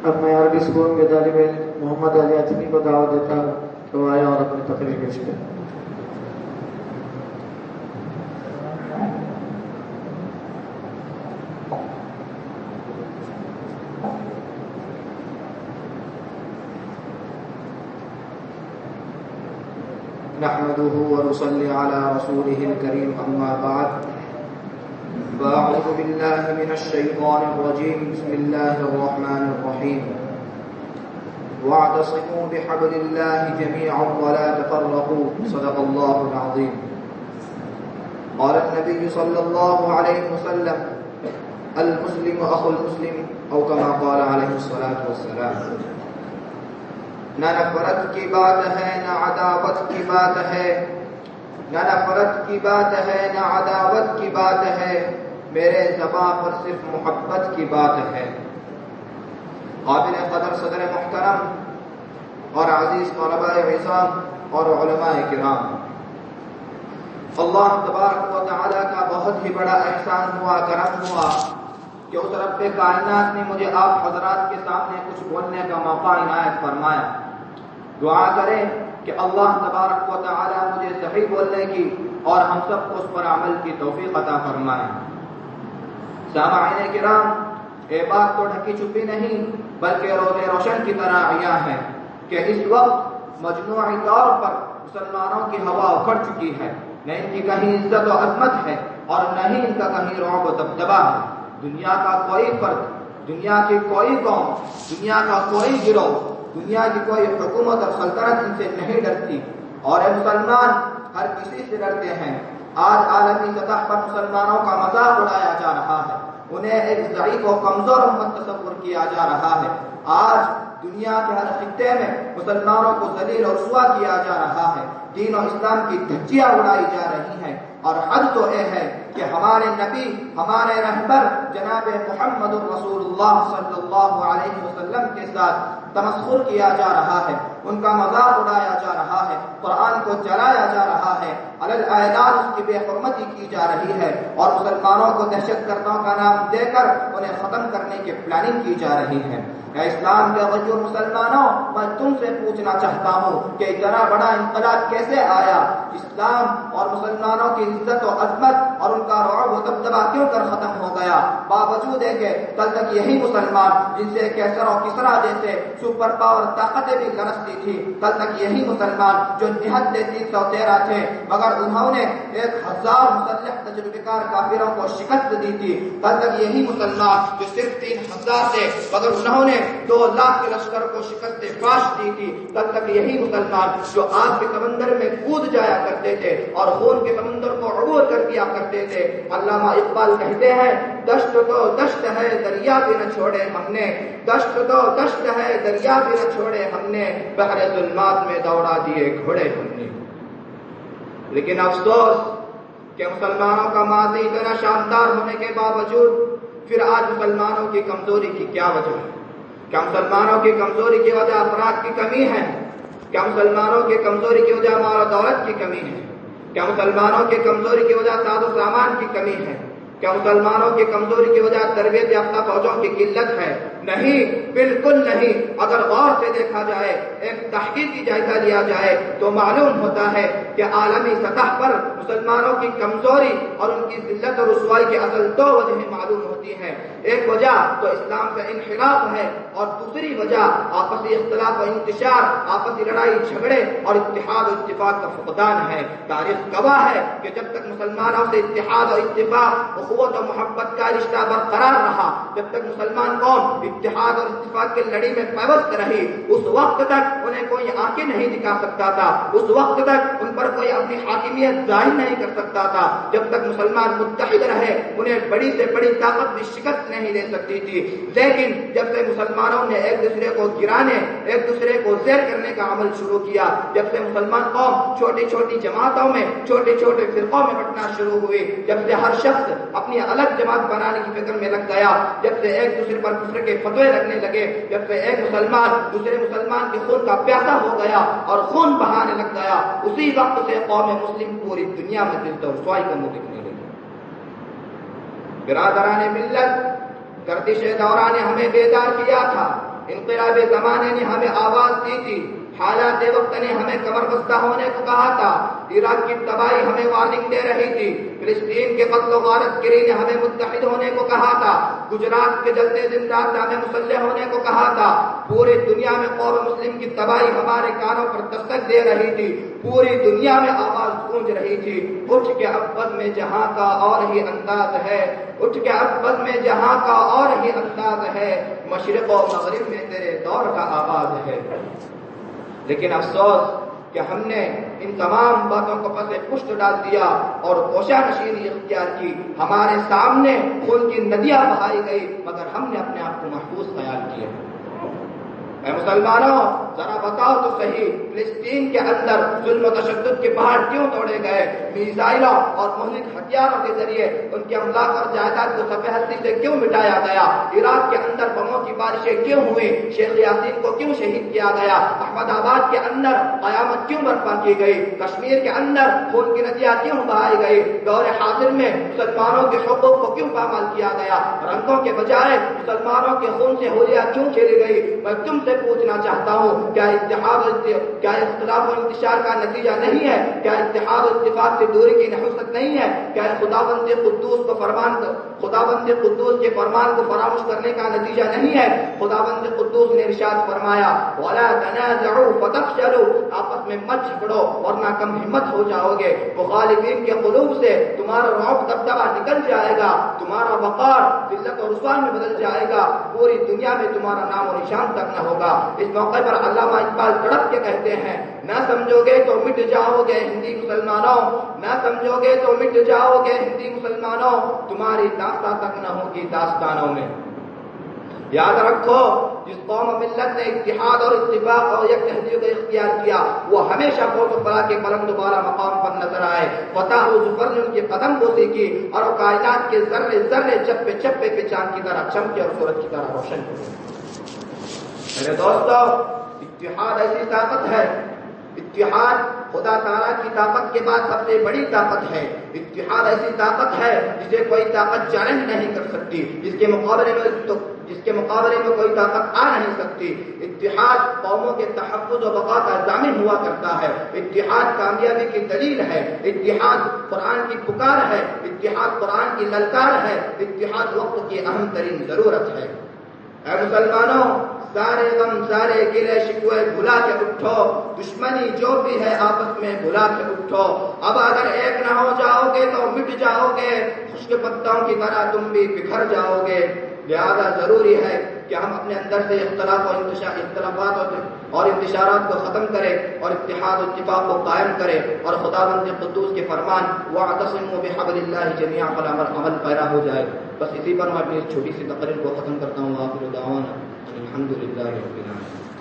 اب میں عربی اسکول کے طالب علم محمد علی اطمی کو دعوت دیتا ہوں کہ وہ آیا اور اپنی تقریر پیش کرے. نحمده ونصلي على رسوله الكريم أما بعد فأعوذ بالله من الشيطان الرجيم بسم الله الرحمن الرحيم واعتصموا بحبل الله جميعا ولا تفرقوا صدق الله العظيم. قال النبي صلى الله عليه وسلم المسلم أخو المسلم أو كما قال عليه الصلاة والسلام. نہ نفرت کی بات ہے نہ عداوت کی بات ہے، نہ نفرت کی بات ہے نہ عداوت کی بات ہے، میرے زباں پر صرف محبت کی بات ہے. قابل قدر صدر محترم اور عزیز طلباء عظام اور علماء کرام، اللہ تبارک و تعالی کا بہت ہی بڑا احسان ہوا، کرم ہوا کہ اس رب کائنات نے مجھے آپ حضرات کے سامنے کچھ بولنے کا موقع عنایت فرمایا. دعا کریں کہ اللہ تبارک و تعالی مجھے صحیح بولنے کی اور ہم سب کو اس پر عمل کی توفیق عطا فرمائے. سامعین کرام، یہ بات تو ڈھکی چھپی نہیں بلکہ روز روشن کی طرح عیاں ہے کہ اس وقت مجموعی طور پر مسلمانوں کی ہوا اکھڑ چکی ہے. نہ ان کی کہیں عزت و عظمت ہے اور نہ ہی ان کا کہیں رعب و دبدبہ ہے. دنیا کا کوئی فرد، دنیا کی کوئی قوم، دنیا کا کوئی گروہ، دنیا کی کوئی حکومت اور سلطنت ان سے نہیں ڈرتی اور اے مسلمان ہر کسی سے ڈرتے ہیں. آج عالمی سطح پر مسلمانوں کا مذاق اڑایا جا رہا ہے، انہیں ایک ضعیف و کمزور امت تصور کیا جا رہا ہے. آج دنیا کے ہر خطے میں مسلمانوں کو ذلیل اور رسوا کیا جا رہا ہے، دین و اسلام کی دھجیاں اڑائی جا رہی ہیں. اور حد تو یہ ہے کہ ہمارے نبی، ہمارے رہبر جناب محمد رسول اللہ صلی اللہ علیہ وسلم کے ساتھ تمسخر کیا جا رہا ہے، ان کا مذاق اڑایا جا رہا ہے، قرآن کو جلایا جا رہا ہے، علی الاعلان اس کی بے حرمتی کی جا رہی ہے اور مسلمانوں کو دہشت گردوں کا نام دے کر انہیں ختم کرنے کی پلاننگ کی جا رہی ہے. کہ اسلام کے غیور مسلمانوں، میں تم سے پوچھنا چاہتا ہوں کہ اتنا بڑا انقلاب کیسے آیا؟ اسلام اور مسلمانوں کی عزت و عظمت اور ان کا رعب و دبدبہ کیوں کر ختم ہو گیا؟ باوجود ہے کہ کل تک یہی مسلمان جن سے کیسر و کسرا جیسے سپر پاور طاقتیں بھی گرجتی تھی، کل تک یہی مسلمان جو نہت 313 تھے مگر انہوں نے 1000 مسلح تجربہ کار کافروں کو شکست دی تھی، کل تک یہی مسلمان جو صرف 3000 تھے مگر انہوں نے 2 لاکھ کے لشکر کو شکست فاش دی تھی، کل تک یہی مسلمان جو آگ کے سمندر میں کود جایا کرتے تھے اور خون کے سمندر کو عبور کر دیا کرتے تھے. علامہ اقبال کہتے ہیں دشت تو دشت ہے دریا بھی نہ چھوڑے ہم نے، دشت تو دشت ہے دریا بھی نہ چھوڑے ہم نے، بحر ظلمات میں دوڑا دیے گھوڑے ہم نے. لیکن افسوس کہ مسلمانوں کا ماضی اتنا شاندار ہونے کے باوجود پھر آج مسلمانوں کی کمزوری کی کیا وجہ ہے؟ کیا مسلمانوں کی کمزوری کی وجہ افراد کی کمی ہے؟ کیا مسلمانوں کی کمزوری کی وجہ مال و دولت کی کمی ہے؟ کیا مسلمانوں کی کمزوری کی وجہ ساز و سامان کی کمی ہے؟ کیا مسلمانوں کی کمزوری کی وجہ تربیت یافتہ فوجوں کی قلت ہے؟ نہیں، بالکل نہیں. اگر غور سے دیکھا جائے، ایک تحقیقی جائزہ لیا جائے تو معلوم ہوتا ہے کہ عالمی سطح پر مسلمانوں کی کمزوری اور ان کی ذلت اور رسوائی کی اصل 2 وجہیں معلوم ہوتی ہیں. ایک وجہ تو اسلام کا انحراف ہے اور دوسری وجہ آپسی اختلاف و انتشار، آپسی لڑائی جھگڑے اور اتحاد و اتفاق کا فقدان ہے. تاریخ گواہ ہے کہ جب تک مسلمانوں سے اتحاد و اتفاق، اخوت و محبت کا رشتہ برقرار رہا، جب تک مسلمان قوم اتحاد اور اتفاق کی لڑی میں پیوست رہی، اس وقت تک انہیں کوئی آنکھیں نہیں دکھا سکتا تھا، اس وقت تک ان پر کوئی اپنی حاکمیت ظاہر نہیں کر سکتا تھا. جب تک مسلمان متحد رہے انہیں بڑی سے بڑی طاقت بھی شکست نہیں دے سکتی تھی. لیکن جب سے مسلمانوں نے ایک دوسرے کو گرانے، ایک دوسرے کو زیر کرنے کا عمل شروع کیا، جب سے مسلمان قوم چھوٹی چھوٹی جماعتوں میں، چھوٹے چھوٹے فرقوں میں بٹنا شروع ہوئی، جب سے ہر شخص اپنی الگ جماعت بنانے کی فکر میں لگ گیا، جب سے ایک دوسرے پر دوسرے کے فتوے لگنے لگے، جب سے ایک مسلمان دوسرے مسلمان کے خون کا پیاسا ہو گیا اور خون بہانے لگ گیا، اسی وقت سے قوم مسلم پوری دنیا میں ذلت و رسوائی کا منہ دکھنے لگی. برادران ملت، گردش دورہ نے ہمیں بیدار کیا تھا انقلاب زمانے نے ہمیں آواز دی تھی، حالات وقت نے ہمیں کمر بستہ ہونے کو کہا تھا، عراق کی تباہی ہمیں وارننگ دے رہی تھی، فلسطین کے قتل و غارت گری نے ہمیں متحد ہونے کو کہا تھا، گجرات کے جلتے زندان نے ہمیں مسلح ہونے کو کہا تھا، پوری دنیا میں قوم مسلم کی تباہی ہمارے کانوں پر دستک دے رہی تھی، پوری دنیا میں آواز گونج رہی تھی، اٹھ کے ابد میں جہاں کا اور ہی انداز ہے، اٹھ کے ابد میں جہاں کا اور ہی انداز ہے، مشرق و مغرب میں تیرے دور کا آغاز ہے۔ لیکن افسوس کہ ہم نے ان تمام باتوں کو پس پشت ڈال دیا اور کوشاں نشینی اختیار کی، ہمارے سامنے خون کی ندیاں بہائی گئی، مگر ہم نے اپنے آپ کو محفوظ خیال کیا۔ اے مسلمانوں، ذرا بتاؤ تو صحیح، فلسطین کے اندر ظلم و تشدد کے پہاڑ کیوں توڑے گئے؟ میزائلوں اور مہلک ہتھیاروں کے ذریعے ان کے املاک اور جائیداد کو سفید ہستی سے کیوں مٹایا گیا؟ عراق کے اندر بموں کی بارشیں کیوں ہوئی؟ شیخ یاسین کو کیوں شہید کیا گیا؟ احمد آباد کے اندر قیامت کیوں برپا کی گئی؟ کشمیر کے اندر خون کی ندیاں کیوں بہائی گئی؟ دور حاضر میں مسلمانوں کے حقوق کو کیوں پامال کیا گیا؟ رنگوں کے بجائے مسلمانوں کے خون سے ہولیاں کیوں کھیلی گئی؟ میں تم سے پوچھنا چاہتا ہوں، کیا کیا اختلاف و انتشار کا نتیجہ نہیں ہے؟ کیا اتحاد و اتفاق سے دوری کی نحوست نہیں ہے؟ کیا خداوند قدوس کے فرمان کو فراموش کرنے کا نتیجہ نہیں ہے؟ خداوند قدوس نے ارشاد فرمایا، وَلَا تَنَازَعُوا فَتَفْشَلُوا، آپس میں مت جھگڑو ورنہ کم ہمت ہو جاؤ گے۔ مخالفین کے قلوب سے تمہارا رعب دبدبہ نکل جائے گا، تمہارا وقار ذلت و رسوا میں بدل جائے گا، پوری دنیا میں تمہارا نام و نشان تک نہ ہوگا۔ اس موقع پر علامہ اقبال تڑپ کے کہتے ہیں، نہ سمجھو گے تو مٹ جاؤ گے ہندی مسلمانوں، نہ سمجھو گے تو مٹ جاؤ گے ہندی مسلمانوں، تمہاری داستان تک نہ ہوگی داستانوں میں۔ یاد رکھو، جس قوم و ملت نے اتحاد اور اتفاق اور یکجہتی کو اختیار کیا، وہ ہمیشہ فوت و فلاح کے بلند و بالا مقام پر نظر آئے۔ فتح و ظفر نے ان کی قدم بوسی کی اور وہ کائنات کے ذرے ذرے چپے چپے پہ چاند کی طرح چمکے اور سورج کی طرح روشن ہوئے۔ میرے دوستو، اتحاد ایسی طاقت ہے، اتحاد خدا تعالیٰ کی طاقت کے بعد سب سے بڑی طاقت ہے۔ اتحاد ایسی طاقت ہے جسے کوئی طاقت چیلنج نہیں کر سکتی، جس کے مقابلے میں کوئی طاقت آ نہیں سکتی۔ اتحاد قوموں کے تحفظ و بقا کا ضامن ہوا کرتا ہے، اتحاد کامیابی کی دلیل ہے، اتحاد قرآن کی پکار ہے، اتحاد قرآن کی للکار ہے، اتحاد وقت کی اہم ترین ضرورت ہے۔ اے مسلمانوں، سارے غم سارے گلے شکوے بھلا کے اٹھو، دشمنی جو بھی ہے آپس میں بھلا کے اٹھو، اب اگر ایک نہ ہو جاؤ گے تو مٹ جاؤ گے، خشک پتوں کی طرح تم بھی بکھر جاؤ گے۔ لہذا ضروری ہے کہ ہم اپنے اندر سے اختلافات اور انتشارات کو ختم کریں اور اتحاد و اتفاق کو قائم کریں اور خداوند قدوس کے فرمان وَاعْتَصِمُوا بِحَبْلِ اللَّهِ جَمِيعًا پر عمل پیرا ہو جائے۔ بس اسی پر میں اپنی چھوٹی سی تقریر کو ختم کرتا ہوں۔ آخر دعوانا الحمد للہ رب العالمین۔